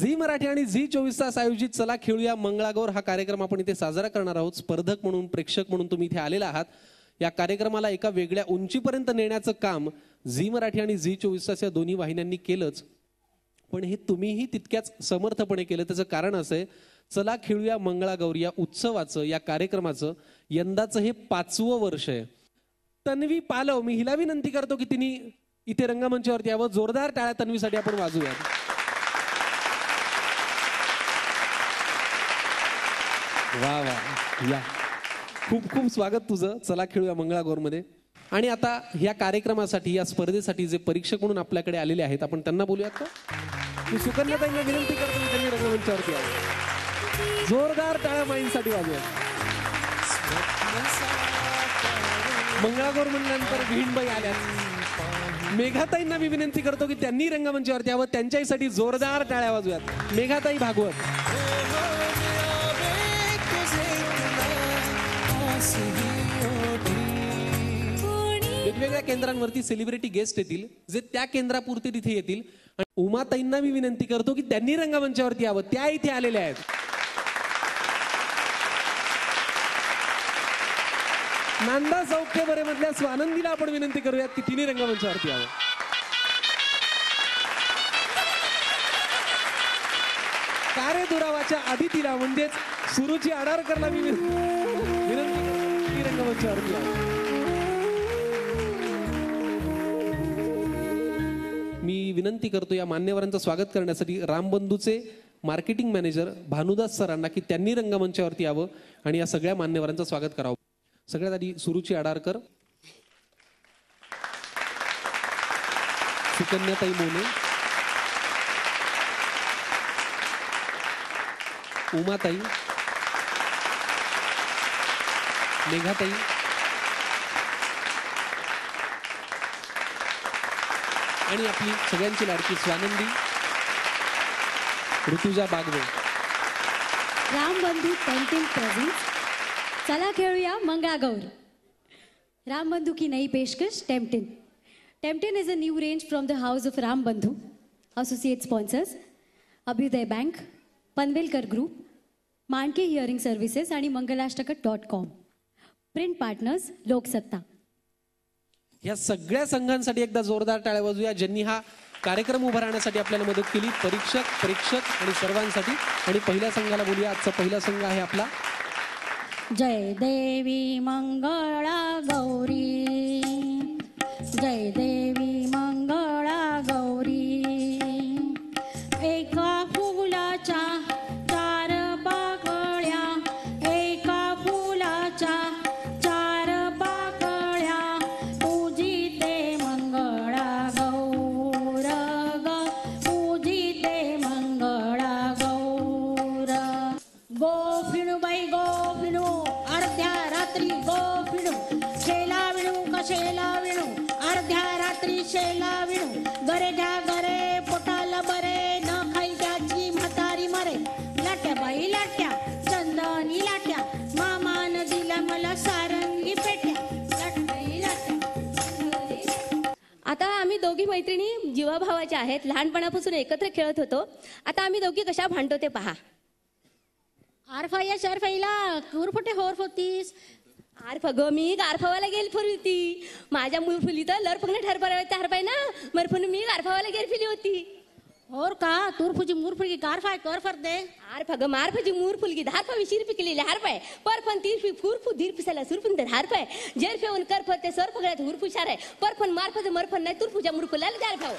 Zee Marathi आणि Zee 24 तास आयोजित चला खेळूया मंगळागौर हा कार्यक्रम आपण इथे साजरा करणार आहोत. स्पर्धक म्हणून, प्रेक्षक म्हणून तुम्ही इथे आलेला आहात. या कार्यक्रमाला एका वेगळ्या उंचीपर्यंत नेण्याचं काम झी मराठी आणि झी 24 तास या दोन्ही वाहिन्यांनी केलंच, पण हे तुम्हीही तितक्याच समर्थपणे केलं. त्याचं कारण असं आहे, चला खेळूया मंगळागौर या उत्सवाचं, या कार्यक्रमाचं यंदाचं हे 5वं वर्ष आहे. तन्वी पालव, मी हिला विनंती करतो की तिने इथे रंगमंचावरती यावं. जोरदार टाळ्या तन्वीसाठी आपण वाजवूया. वा वा, या, खूप खूप स्वागत तुझं चला खेळूया मंगळागौर मध्ये. आणि आता या कार्यक्रमासाठी, या स्पर्धेसाठी जे परीक्षक म्हणून आपल्याकडे आलेले आहेत, आपण त्यांना बोलूयात का? मी सुकन्याताईंना विनंती करतो की त्यांनी रंगमंचावरती यावं. जोरदार टाळ्या माईंसाठी वाजूया. मंगळागौर म्हणल्यानंतर बहीणबाई आल्या. मेघाताईंना मी विनंती करतो की त्यांनी रंगमंचावरती यावं. त्यांच्यासाठी जोरदार टाळ्या वाजूयात. मेघाताई भागवत. वेगवेगळ्या केंद्रांवरती सेलिब्रिटी गेस्ट येतील, जे त्या केंद्रापुरते तिथे येतील. आणि उमाताईंना मी विनंती करतो की त्यांनी रंगमंचावरती यावं. त्या इथे आलेल्या आहेत. नांदा सौख्य बरे मधल्या स्वानंदीला आपण विनंती करूयात की तिने रंगमंचावरती यावं. कारे दुरावाच्या आदितीला म्हणजेच सुरुची आडारकरला मी विनंती करतो की रंगमंचावरती यावं. मी विनंती करतो या मान्यवरांचं स्वागत करण्यासाठी रामबंधूचे मार्केटिंग मॅनेजर भानुदास सरांना की त्यांनी रंगमंचावरती यावं आणि या सगळ्या मान्यवरांचं स्वागत करावं. सगळ्यात आधी सुरुची आडारकर, सुकन्याताई मोने, उमाताई, मेघाताई, आणि आपली सगळ्यांची लाडकी स्वानंदी ऋतुजा बागवे. रामबंधू पेंटिंग प्रेजेंट्स चला खेळूया मंगळागौर. रामबंधू की नई पेशकश Temptin. Temptin is a new range from the house of Rambandhu. Associate sponsors Abhyudaya bank, Panvelkar group, Mandke hearing services आणि मंगलाष्टक.com. Print partners Loksatta. या सगळ्या संघांसाठी एकदा जोरदार टाळ्या वाजूया ज्यांनी हा कार्यक्रम उभा राहण्यासाठी आपल्याला मदत केली. परीक्षक, प्रेक्षक आणि सर्वांसाठी. आणि पहिल्या संघाला बोलूया. आजचा पहिला संघ आहे आपला जय देवी मंगळा गौरी, जय देवी मंगळा गौरी. एका फुलाच्या चार पाकळ्या, एका फुलाच्या चार पाकळ्या, पूजिते मंगळा गौर ग, पूजिते मंगळा गौर. गो फिणू बाई गो फिणू, अर्ध्या रात्री गो फिणू, शेला विणू कशेला विणू, अर्ध्या रात्री शेला विणू. गरे घ्या गरे पोटाला बरे, न खाई त्याची म्हातारी मरे. लाट्या बाई लाट्या, चंदनी लाट्या, मामान दिला मला सारंगी पेट्या. लाट्याबाई लाट्या. आता आम्ही दोघी मैत्रिणी जीवाभावाच्या आहेत. लहानपणापासून एकत्र खेळत होतो. आता आम्ही दोघी कशा भांडतो ते पहा. आरफाया शरफाईला कुरफुटे होर होतीस. आरफ ग मी गारफावाला गेल फुरी होती. माझ्या मुरफुली तर लरपंग ठरपरावते हरपाय ना, मरफुन मी गारफावाला गेल फिली होती. और का तुरफुजी मुरफुलगी गारफाय कर फर दे. आरफ ग मारफजी मुरफुलगी धारफा विशीर पिकलेले हरपाय, परफन तीरफी फुरफू धीरफिसाला सुरफुन दर हरपाय, जेरफेवन करफर ते सर पगळ्यात हुरफुशार आहे, परफन मारफज मरफन नाही तुरफुजा मुरफुलाला गारफाव.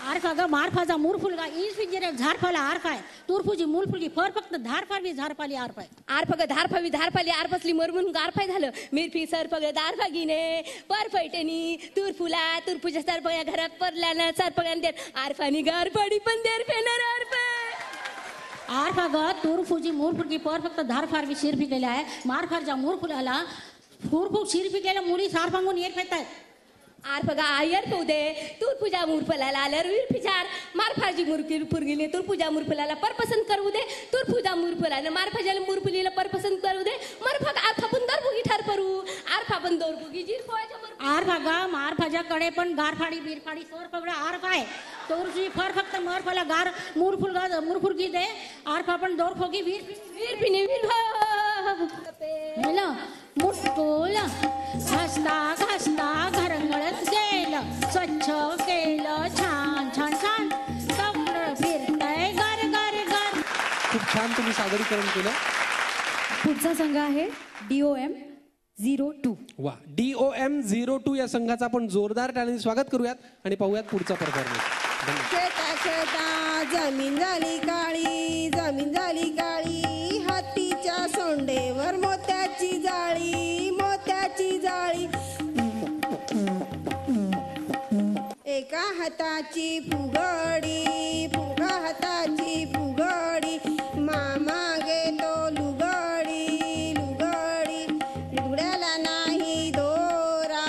आरफा ग मारफाचा मुरफुलगा ईस फिजरे झारफाला आरफाय, तुरफुजी मुरफुलगी फर फक्त धारफावी झारफाली आरफाय. आरफा ग धारफावी धारफाली आरफसली मरमून गारफाय झालं. मिरफी सर पगळे दारफागीने परफैटेनी तुरफुला तुरफुजा सर पगळ्या घरात परल्याना सर पगळ्यान देर आरफानी गारफाडी पण देर फेनर आरफाय. आरफा ग तुरफुजी मुरफुलगी पर फक्त धारफारवी शिरफी केल्या आहे. मारफारच्या मुरफुलाला फुरफुक शिरफी केल्या मुली सारफांगून येत फेतात. आरफगा आयर पौदे तुरपुजा मुरफलाला आल्यावर विरफिचार मारफाजी मुरकी पुरगिले तुरपुजा मुरफलाला परपसंत करू दे. तुरपुजा मुरफलाला मारफाजाला मुरफुलीला परपसंत करू दे. मरफग आरफा पण दरबुगी ठार परू, आरफा पण दरबुगी जीर पोळ्याच्या आरफागा मारफाजाकडे पण गारफाडी बिरफाडी सर पगडा आरफाय. तोरची फर फक्त मर फला गार मुरफुल की दे आर आपण दौर फोगी वीर पिनी वीर हेला मुटकुल घासता घासता घरंगळत गेलं स्वच्छ केलं छान छान छान कपडं फिरतय गर गर गर. खूप छान तुम्ही सादरीकरण केलं. पुढचा संघ आहे DOM02. वा, DOM02 या संघाचा आपण जोरदार टाळ्यांनी स्वागत करूयात आणि पाहूयात पुढचा परफॉर्मन्स. खेळता खेळता जमीन झाली काळी हातीच्या सोंडेवर मोत्याची जाळी एका हाताची फुगडी मामा घेतो लुगडी लुगड्याला नाही दोरा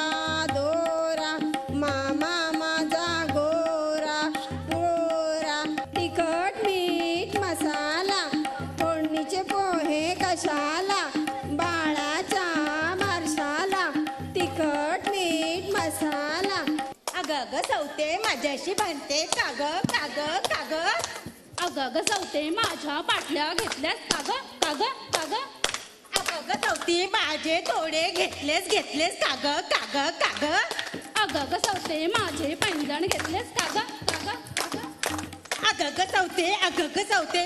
मामा माझा गोरा तिखट मीठ मसाला फोडणीचे पोहे कशाला बाळाच्या बारशाला तिखट मीठ मसाला. अगं सवते माझ्याशी भांडते काग काग काग अगं सवते माझ्या पाटल्या घेतल्यास काग काग काग अगं सवते माझे थोडे घेतलेस काग काग काग अगं सवते माझे पैंजण घेतलेस काग काग काग अगं सवते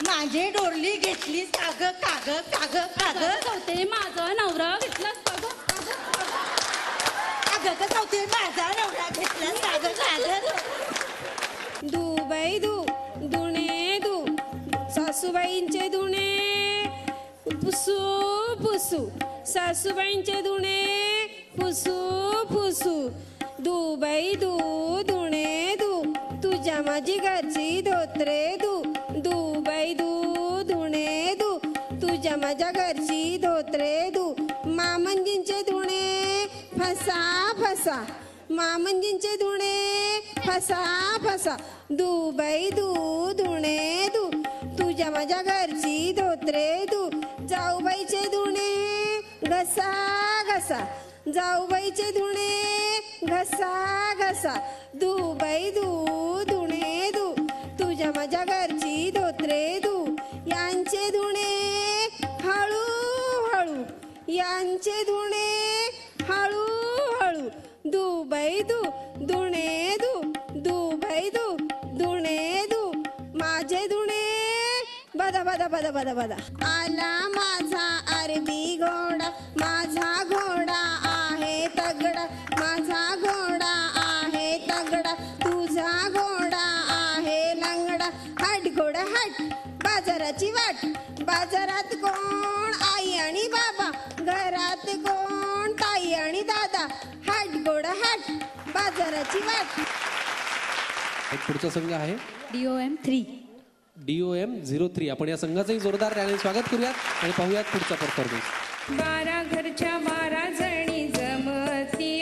माझे डोरली घेतलीस काग काग काग काग सवते माझा नवरा घेतलास काग अगं सवते माझा नवरा घेतलास काग काग दुबई दुणे सासूबाईंचे दुणे पुसू सासूबाईंचे दुणे पुसू दुबई दुणे तुझ्या माझी घरची धोत्रे दुबई दुणे तुझ्या माझ्या घरची धोत्रे मामंजींचे धुणे फसा मामंजींचे धुणे फसा दुबई धुणे तुझ्या माझ्या घरची धोत्रे जाऊबाईचे धुणे घसा जाऊबाईचे धुणे घसा दुबई धुणे तुझ्या माझ्या घरची धोत्रे यांचे धुणे हळू यांचे धुणे हळू दुबई धुणे दुबई धुणे माझे धुणे बदा आला माझा अरबी घोडा माझा घोडा आहे तगडा माझा घोडा आहे तगडा तुझा घोडा आहे लंगडा हट घोडा हट बाजाराची वाट बाजारात कोण आई आणि बाबा घरात कोण ताई आणि दादा हट घोडा हट बाजाराची वाट. एक पुढचा संघ आहे DOM3. DOM03. आपण या संघाचंही जोरदार टाळ्यांनी स्वागत करूयात आणि पाहूयात पुढचा परफॉर्मन्स. 12 घरच्या 12 जणी जमती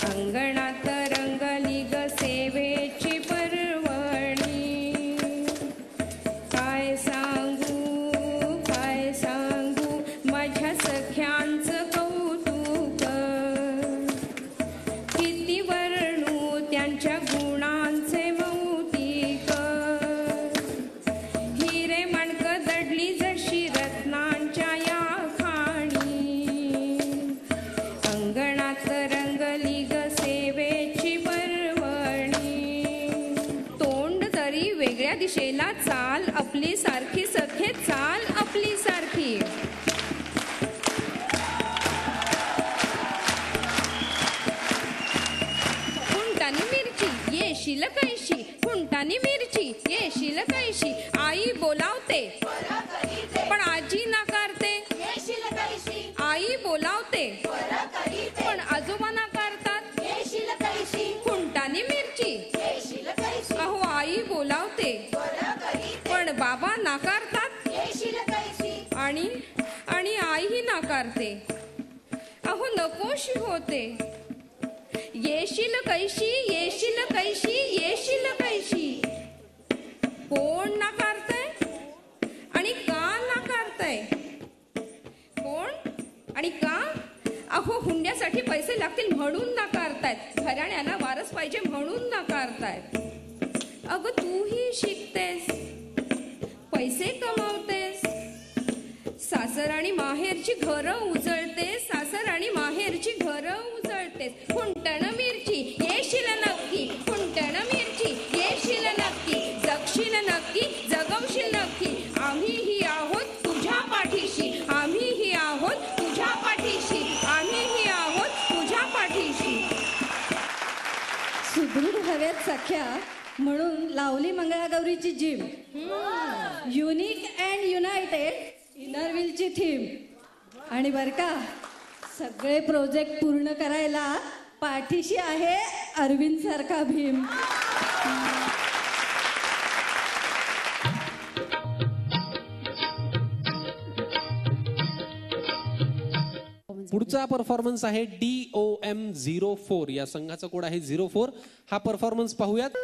अंगणात रंगली ग सेवेची पर्वणी काय सांगू माझ्या सख्यांचं कौतुक किती वर्णू त्यांच्या गुणांचे मौतिक हिरे मणक दडली जशी रत्नांच्या या खाणी अंगणात रंगली ग सेवेची पर्वणी तोंड तरी वेगळ्या दिशेला चाल आपली सारखी सखे चाल आपली सारखी फुंटानी मिरची येशील कैशी फुंटानी मिरची येशील कैशी आई बोलावते पण आजी नाकारते आई बोलावते पण आजोबा नाकारतात फुंटानी मिरची अहो आई बोलावते पण बाबा नाकारतात आणि आईही नाकारते अहो नकोशी होते येशील कैशी येशील कैशी येशील कैशी कोण नाकारतय आणि का नाकारतय कोण आणि का अहो हुंड्यासाठी पैसे लागतील म्हणून नाकारतायत, घराण्याला वारस पाहिजे म्हणून नाकारतायत. अगं तूही शिकतेस, पैसे कमावतेस, सासर आणि माहेरची घरं उजळतेस, सासर आणि माहेरची घरं उजळतेस. खुंटण मिरची येशील नक्की, खुंटण मिरची येशील नक्की, जगशील नक्की, जगवशील नक्की. आम्हीही आहोत तुझ्या पाठीशी, आम्हीही आहोत तुझ्या पाठीशी, आम्हीही आहोत तुझ्या पाठीशी. सुदृढ हव्यात सख्या म्हणून लावली मंगळागौरीची जिम. युनिक अँड युनायटेड इनरव्हीलची थीम. आणि बर का सगळे प्रोजेक्ट पूर्ण करायला पाठीशी आहे अरविंद सारखा भीम. पुढचा परफॉर्मन्स आहे DOM04. या संघाचा कोड आहे 04. हा परफॉर्मन्स पाहूयात.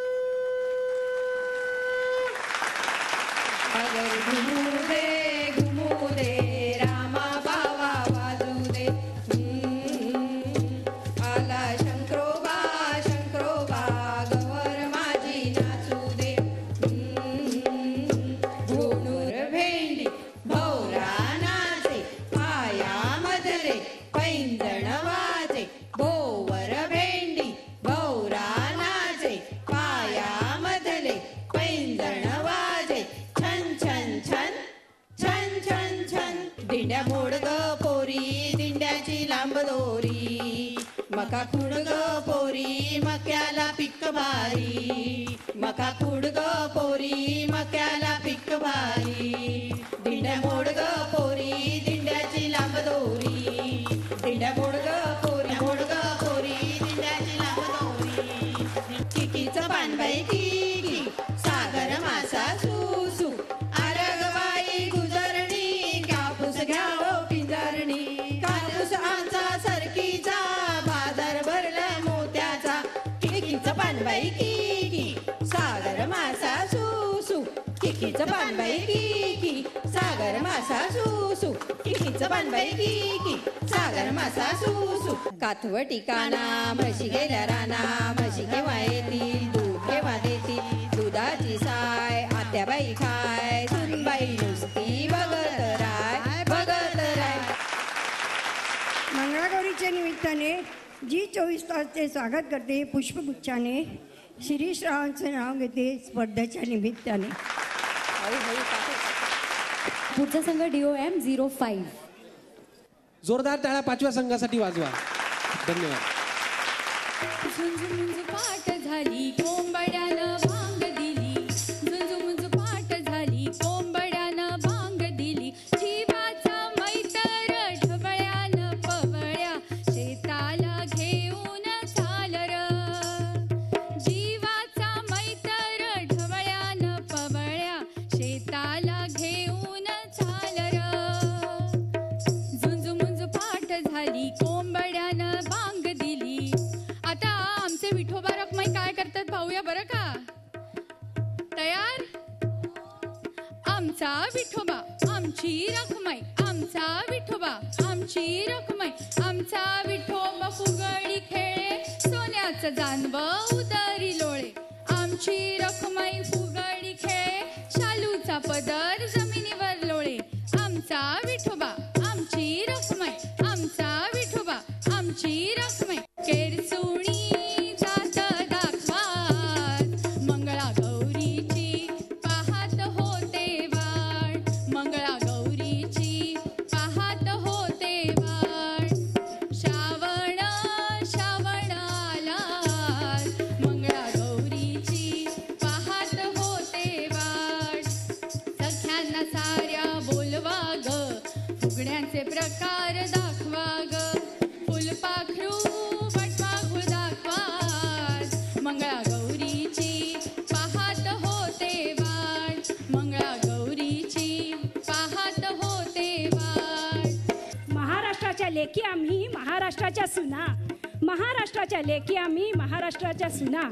दिंड्या मोड ग पोरी, दिंड्याची लांब दोरी, मका खुड ग पोरी, मक्याला पिक भारी, मका खुड ग पोरी, मक्याला पिक भारी. दिंड्या मोड ग पोरी, दिंड्याची लांब दोरी, दिंड्या मोड ग पोरी, मोड ग पोरी, दिंड्याची लांब दोरी. किकीचं पानबाई किकी, सागर मासा सुसू, आरगबाई गुजरणी, कापूस घ्यावो पिंजरणी, कापूस आमचा सरकीचा, बाजार भरला मोत्याचा. किकीचं पानबाई किकी, सागर मासा सुसू, किकीचं पानबाई किकी, सागर मासा सुसू, किकीचं पानबाई किकी, सागर मासा सुसू. काथवटी काना, म्हशी गेल्या राना, म्हशी केव्हा येतील, दूध केव्हा देतील, दुधाची साय आत्याबाई खाय, सुनबाई नुसती बघत राय, बघत राय. मंगळागौरीच्या निमित्ताने जी 24 तासचे स्वागत करते पुष्पगुच्छाने. शिरीष रावांचं नाव घेते स्पर्धेच्या निमित्ताने. पुढचा संघ DOM05. जोरदार टाळ्या 5व्या संघासाठी वाजवा. धन्यवाद. झुंझुमुंझ पाठ झाली कोंबड्यानं भांग दिली, झुंझुमुंझ पाठ झाली कोंबड्यानं भांग दिली. जीवाचा मैतर ढवळ्यानं पवळ्या, शेताला घेऊन चाल र. जीवाचा मैतर ढवळ्यानं पवळ्या, शेताला घेऊन चाल र. झुंझुमुंझ पाठ झाली कोंबड्यानं भांग दिली. आता आमचे विठोबा रखमाई काय करतात पाहूया बरं का. तयार. आमचा विठोबा आमची रखमाई, आमचा विठोबा आमची रखमाई, आमचा विठोबा फुगडी खेळे, सोन्याचं जानवं उदरी लोळे. आमची रखमाई फुगडी खेळे, शालूचा पदर जमिनीवर लोळे. आमचा विठोबा आमची रखमाई, आमचा विठोबा आमची रखमाई. केरसुणी जात दाखवात, मंगळागौरीची पाहत होते वाट, मंगळागौरीची पाहत होते वाट. श्रावण श्रावण आला, मंगळागौरीची पाहत होते वाट. सख्यांना साऱ्या बोलवा ग, फुगड्यांचे प्रकार दाखवा ग. फुलपाखरू वटवाघूळ दाखवात, मंगळागौरीची पाहत होते वाट, मंगळागौरीची पाहत होते वाट. महाराष्ट्राच्या लेकी आम्ही, महाराष्ट्राच्या सुना, महाराष्ट्राच्या लेकी आम्ही, महाराष्ट्राच्या सुना.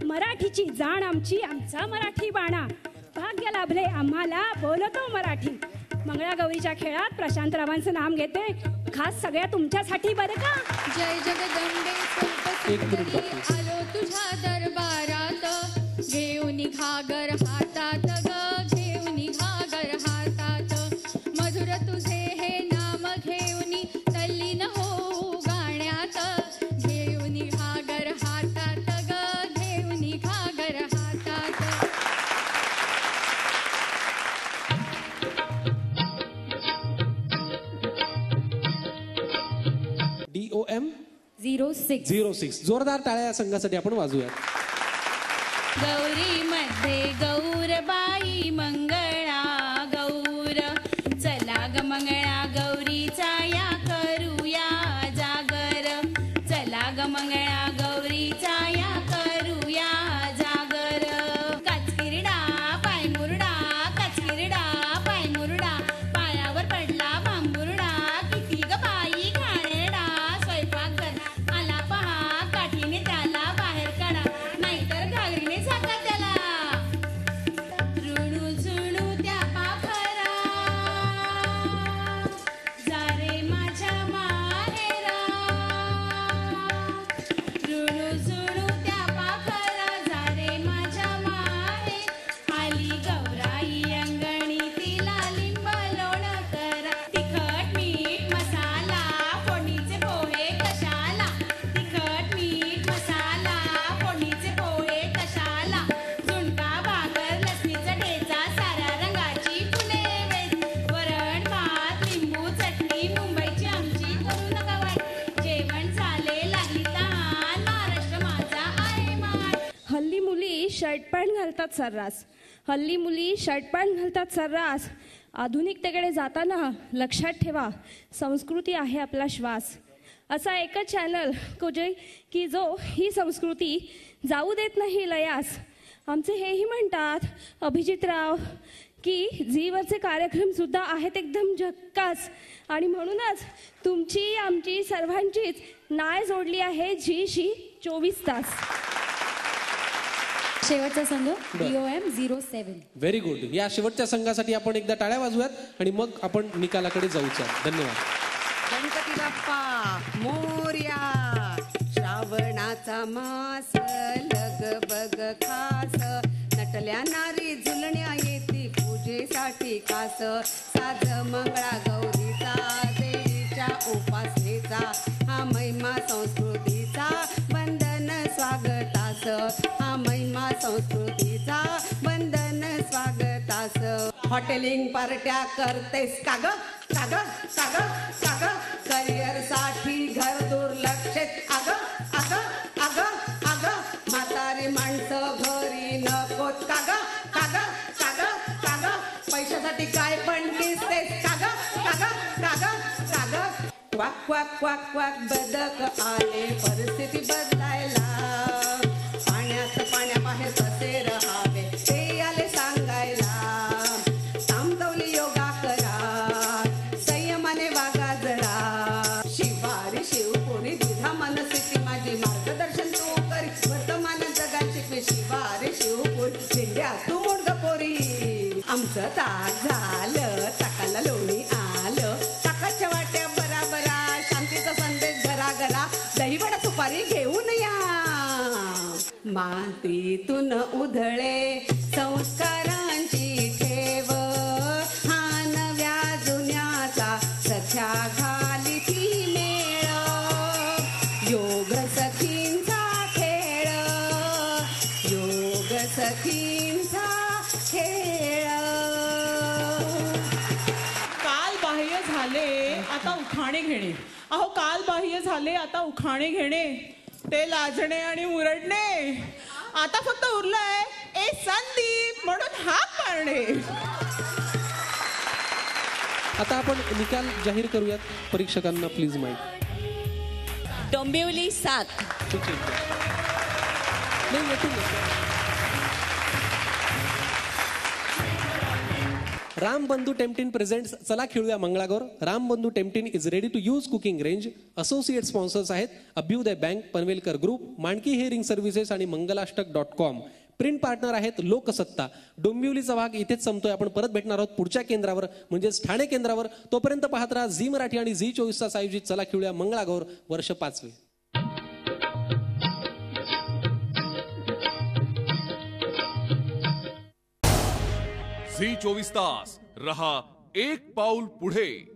मराठीची जाण आमची, आमचा मराठी बाणा, भाग्य लाभले आम्हाला बोलतो मराठी. मंगळागौरीच्या खेळात प्रशांत रावांचं नाम घेते. खास सगळ्या तुमच्यासाठी बरं का. जय जगदंबे एक मिनिट सुंदरी, बाकी. आलो तुझ्या दरबारात घेऊन घागर हातात ग, घेऊन घागर हातात मधुर तुझे हे नाम घेऊन तल्लीन हो गाण्यात, घेऊन घागर हातात ग, घेऊन घागर हातात. DOM 06. 06. जोरदार टाळ्या या संघासाठी आपण वाजूयात. गौरी मध्ये गौरबाई मंगळा गौर, चला ग मंगळा गौरीचा या करूया जागर, चला ग मंगळा गौरीचा या करूया जागर. काचकिरडा पाय मुरडा, काचकिरडा पाय मुरडा, पायावर पडला बांबुरडा, किती ग बाई घाणेरडा, स्वयंपाकघर आला पहा काठीने त्याला बाहेर काढा, नाहीतर घागरीने झाका त्याला. ऋणू झुणू त्या पाखरा, जा रे माझ्या माहेरा. ऋणू झुणू त्या पाखरा, जा रे माझ्या माहे. आली गौराई अंगणी तिला लिंब लोण करा, तिखट मीठ मसाला फोडणीचे पोहे कशाला, तिखट मीठ मसाला फोडणीचे पोहे कशाला. झुणका भाकर लसणीचा ठेचा साऱ्या रंगाची फुले वेच, वरण भात लिंबू चटणी मुंबईची आमची करू नका वाट. जेवण झाले लागली तहान, महाराष्ट्र माझा आहे मान. हल्ली मुली शर्ट पॅन्ट घालतात सर्रास, हल्ली मुली शर्ट पॅन्ट घालतात सर्रास. आधुनिकतेकडे जाताना लक्षात ठेवा, संस्कृती आहे आपला श्वास. असा एकच चॅनल की जो ही संस्कृती जाऊ देत नाही लयास. आमचे हेही म्हणतात अभिजितराव की झीवरचे कार्यक्रम सुद्धा आहेत एकदम झक्कास, आणि म्हणूनच तुमची आमची सर्वांचीच नाळ जोडली आहे झीशी 24 तास. शेवटचा संघ DOM 07. Very good. या शेवटच्या संघासाठी आपण एकदा टाळ्या वाजूयात आणि मग आपण निकालाकडे जाऊच्या. धन्यवाद. गणपती बाप्पा मोरया, श्रावणाचा मास लगबग खास, नटल्या नारी झुलण्या येती पूजेसाठी खास. साज मंगळा गौरीचा देवीच्या उपासनेचा, हा महिमा संस्कृतीचा वंदन स्वागतास, हा महिमा संस्कृतीचा वंदन स्वागतास. हॉटेलिंग पार्ट्या करतेस काग काग काग काग, करिअर साठी घर दुर्लक्षित आग आग आग आग, म्हातारी माणसं घरी नकोत काग काग काग काग, पैशासाठी काय पण दिसतेस काग काग काग काग. क्वाक क्वाक क्वाक क्वाक बदक आले परिस्थिती बदलायला, पाण्यात पाण्याबाहेर कसे राहावे ते आले सांगायला. तामदौली योगा करा, संयमाने वागा जरा, शिवारी शिवपुरी तुझा मनस्थिती माझी मार्गदर्शन तू करी, वर्तमान जगात शिकवे शिवारी शिवपुरी दिंड्या तू मुडग पोरी. आमचं ताक झालं, ताकाला लोणी आलं, ताकाच्या वाट्या बराबरा, शांतीचा संदेश घरा घरा, दहीवडा सुपारी घेऊन या. मातीतून उधळे संस्कारांची ठेव, हा नव्या जुन्याचा सख्या घाली ती मेळ, योग सखींचा खेळ, योग सखींचा खेळ. काल बाह्य झाले आता उखाणे घेणे, अहो काल बाह्य झाले आता उखाणे घेणे, ते लाजणे आणि मुरडणे, आता फक्त उरलंय ए संदीप म्हणून हाक मारणे. आता आपण निकाल जाहीर करूयात. परीक्षकांना प्लीज माईक. डोंबिवली 7. नाही येतील. राम बंधू टेम्पटिन प्रेझेंट्स चला खेळूया Mangalagaur. Ram Bandhu Temptin is ready to use cooking range. Associate sponsors आहेत Abhyudaya bank, Panvelkar group, Mandke hearing services आणि मंगलाष्टक.com. प्रिंट पार्टनर आहेत लोकसत्ता. डोंबिवलीचा भाग इथेच संपतोय. आपण परत भेटणार आहोत पुढच्या केंद्रावर म्हणजेच ठाणे केंद्रावर. तोपर्यंत पाहत राहा झी मराठी आणि झी 24 तास आयोजित चला खेळूया मंगळागौर वर्ष 5वे. झी 24 तास रहा एक पाऊल पुढे.